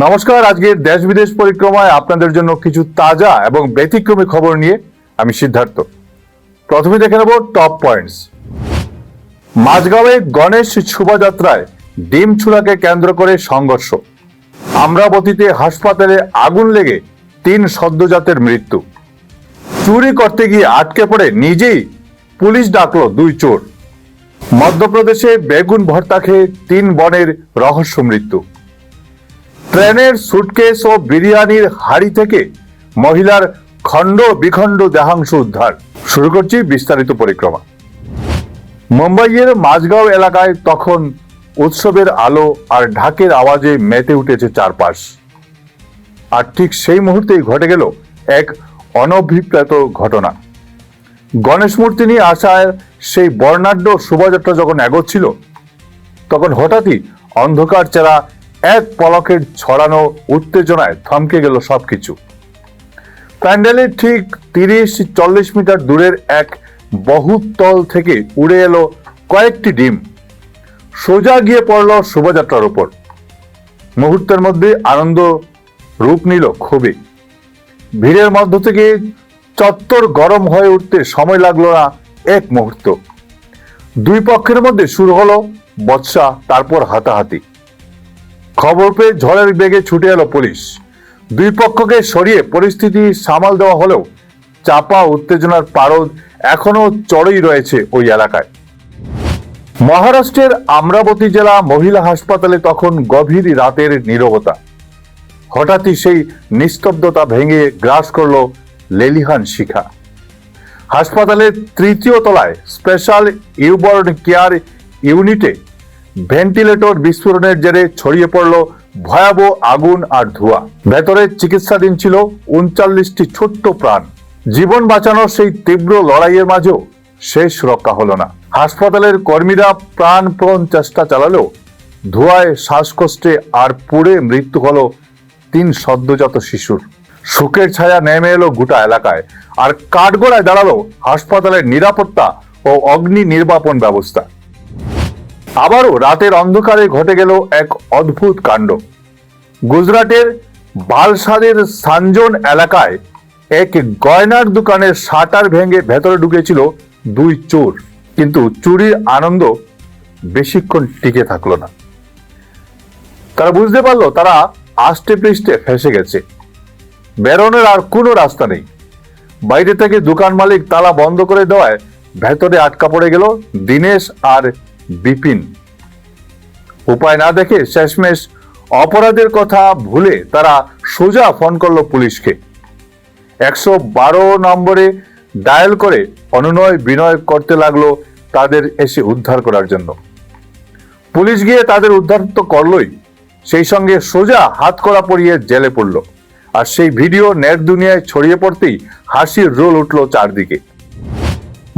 নমস্কার। আজকের দেশ বিদেশ পরিক্রমায় আপনাদের জন্য কিছু তাজা এবং ব্যতিক্রমী খবর নিয়ে আমি সিদ্ধার্থ। প্রথমে দেখে নেব টপ পয়েন্টস। মাঝগাঁওয়ে গণেশ শোভাযাত্রায় ডিম ছুড়াকে কেন্দ্র করে সংঘর্ষ। আমরাবতীতে হাসপাতালে আগুন লেগে 3 সদ্যজাতের মৃত্যু। চুরি করতে গিয়ে আটকে পড়ে নিজেই পুলিশ ডাকলো 2 চোর। মধ্যপ্রদেশে বেগুন ভর্তা খেয়ে 3 বোনের রহস্য মৃত্যু। ট্রেনের সুটকেস ও বিরিয়ানির হাড়ি থেকে মহিলার খণ্ড বিখণ্ড দেহাংশ উদ্ধার। শুরু করছি বিস্তারিত পরিক্রমা। মুম্বাইয়ের মাঝগাঁও এলাকায় তখন উৎসবের আলো আর ঢাকের আওয়াজে মেতে উঠেছে চারপাশ। আর ঠিক সেই মুহূর্তেই ঘটে গেল এক অনভিপ্রেত ঘটনা। গণেশ মূর্তি নিয়ে আসার সেই বর্ণাঢ্য শোভাযাত্রা যখন এগোচ্ছিল, তখন হঠাৎই অন্ধকার চেরা এক পলকের ছড়ানো উত্তেজনায় থমকে গেল সবকিছু। প্যান্ডেলের ঠিক 30-40 মিটার দূরের এক বহুতল থেকে উড়ে এলো কয়েকটি ডিম, সোজা গিয়ে পড়ল শোভাযাত্রার উপর। মুহূর্তের মধ্যে আনন্দ রূপ নিল ক্ষোভে। ভিড়ের মধ্য থেকে চত্বর গরম হয়ে উঠতে সময় লাগলো না এক মুহূর্ত। দুই পক্ষের মধ্যে শুরু হলো বচসা, তারপর হাতাহাতি। খবর পেয়ে ঝড়ের বেগে ছুটে এলো পুলিশ। দুই পক্ষকে সরিয়ে পরিস্থিতি সামাল দেওয়া হলেও চাপা উত্তেজনার পারদ এখনো চড়েই রয়েছে ওই এলাকায়। মহারাষ্ট্রের আমরাবতী জেলা মহিলা হাসপাতালে তখন গভীর রাতের নীরবতা। হঠাৎই সেই নিস্তব্ধতা ভেঙে গ্রাস করলো লেলিহান শিখা। হাসপাতালের 3য় তলায় স্পেশাল নিউবর্ন কেয়ার ইউনিটে ভেন্টিলেটর বিস্ফোরণের জেরে ছড়িয়ে পড়ল ভয়াবহ আগুন আর ধোঁয়া। ভেতরে চিকিৎসাধীন ছিল 39টি ছোট্ট প্রাণ। জীবন বাঁচানোর সেই তীব্র লড়াইয়ের মাঝেও শেষ রক্ষা হলো না। হাসপাতালের কর্মীরা প্রাণপণ চেষ্টা চালালেও ধোঁয়ায়, শ্বাসকষ্টে আর পুড়ে মৃত্যু হলো 3 সদ্যজাত শিশুর। শোকের ছায়া নেমে এলো গোটা এলাকায়, আর কাঠগড়ায় দাঁড়ালো হাসপাতালের নিরাপত্তা ও অগ্নি নির্বাপন ব্যবস্থা। আবারও রাতের অন্ধকারে ঘটে গেল এক অদ্ভুত কাণ্ড। গুজরাটের বালসাদের সানজন এলাকায় এক গয়নার দোকানের শাটার ভেঙে ভেতরে ঢুকেছিল 2 চোর, কিন্তু চুরির আনন্দ বেশিক্ষণ টিকে থাকলো না। তারা বুঝতে পারলো তারা আষ্টে পৃষ্ঠে ফেঁসে গেছে। বেরোনোর আর কোনো রাস্তা নেই। বাইরে থেকে দোকান মালিক তালা বন্ধ করে দেওয়ায় ভেতরে আটকা পড়ে গেল দীনেশ আর বিপিন। উপায় না দেখে শেষমেশ অপরাধের কথা ভুলে তারা সোজা ফোন করলো পুলিশকে। 112 নম্বরে ডায়াল করে অনুনয় বিনয় করতে লাগলো তাদের এসে উদ্ধার করার জন্য। পুলিশ গিয়ে তাদের উদ্ধার তো করলোই, সেই সঙ্গে সোজা হাতকড়া পরিয়ে জেলে পড়ল। আর সেই ভিডিও নেট দুনিয়ায় ছড়িয়ে পড়তেই হাসির রোল উঠল চারদিকে।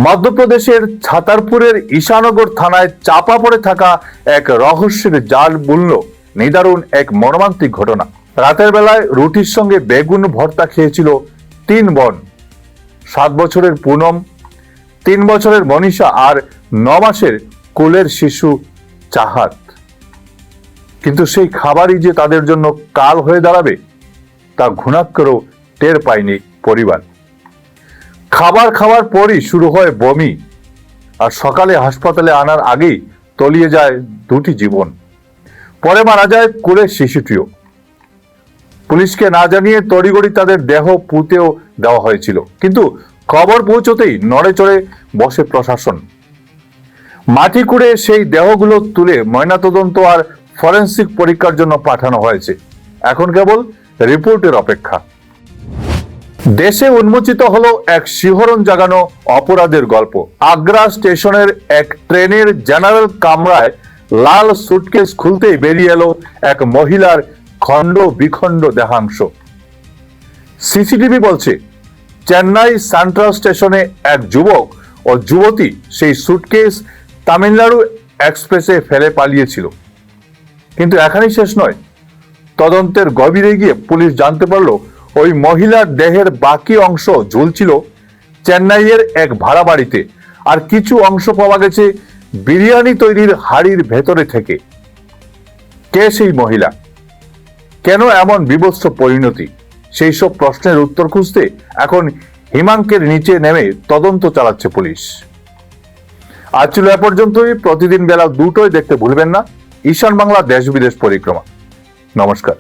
মধ্যপ্রদেশের ছাতারপুরের ঈশানগর থানায় চাপা পড়ে থাকা এক রহস্যের জাল বুনল নিদারুণ এক মর্মান্তিক ঘটনা। রাতের বেলায় রুটির সঙ্গে বেগুন ভর্তা খেয়েছিল 3 বোন। 7 বছরের পুনম, 3 বছরের মনীষা আর 9 মাসের কোলের শিশু চাহাত। কিন্তু সেই খাবারই যে তাদের জন্য কাল হয়ে দাঁড়াবে তা ঘুণাক্ষরেও টের পায়নি পরিবার। খাবার খাওয়ার পরই শুরু হয় বমি, আর সকালে হাসপাতালে আনার আগেই তলিয়ে যায় 2টি জীবন। পরে মারা যায় কোলের শিশুটিও। পুলিশকে না জানিয়ে তড়িঘড়ি তাদের দেহ পুঁতেও দেওয়া হয়েছিল, কিন্তু খবর পৌঁছতেই নড়ে চড়ে বসে প্রশাসন। মাটি কুড়ে সেই দেহগুলো তুলে ময়নাতদন্ত আর ফরেনসিক পরীক্ষার জন্য পাঠানো হয়েছে। এখন কেবল রিপোর্টের অপেক্ষা। দেশে উন্মোচিত হলো এক শিহরণ জাগানো অপরাধের গল্প। আগ্রা স্টেশনের এক ট্রেনের জেনারেল কামরায় লাল সুটকেস খুলতেই বেরিয়ে এলো এক মহিলার খণ্ড বিখণ্ড দেহাংশ। সিসিটিভি বলছে চেন্নাই সেন্ট্রাল স্টেশনে এক যুবক ও যুবতী সেই সুটকেস তামিলনাড়ু এক্সপ্রেসে ফেলে পালিয়েছিল। কিন্তু এখানেই শেষ নয়। তদন্তের গভীরে গিয়ে পুলিশ জানতে পারলো ওই মহিলার দেহের বাকি অংশ ঝুলছিল চেন্নাইয়ের এক ভাড়া বাড়িতে, আর কিছু অংশ পাওয়া গেছে বিরিয়ানি তৈরির হাড়ির ভেতরে থেকে। কে সেই মহিলা, কেন এমন বিভৎস পরিণতি, সেই সব প্রশ্নের উত্তর খুঁজতে এখন হিমাঙ্কের নিচে নেমে তদন্ত চালাচ্ছে পুলিশ। আজ ছিল এ পর্যন্তই। প্রতিদিন বেলা 2টোয় দেখতে ভুলবেন না ঈশান বাংলা দেশ বিদেশ পরিক্রমা। নমস্কার।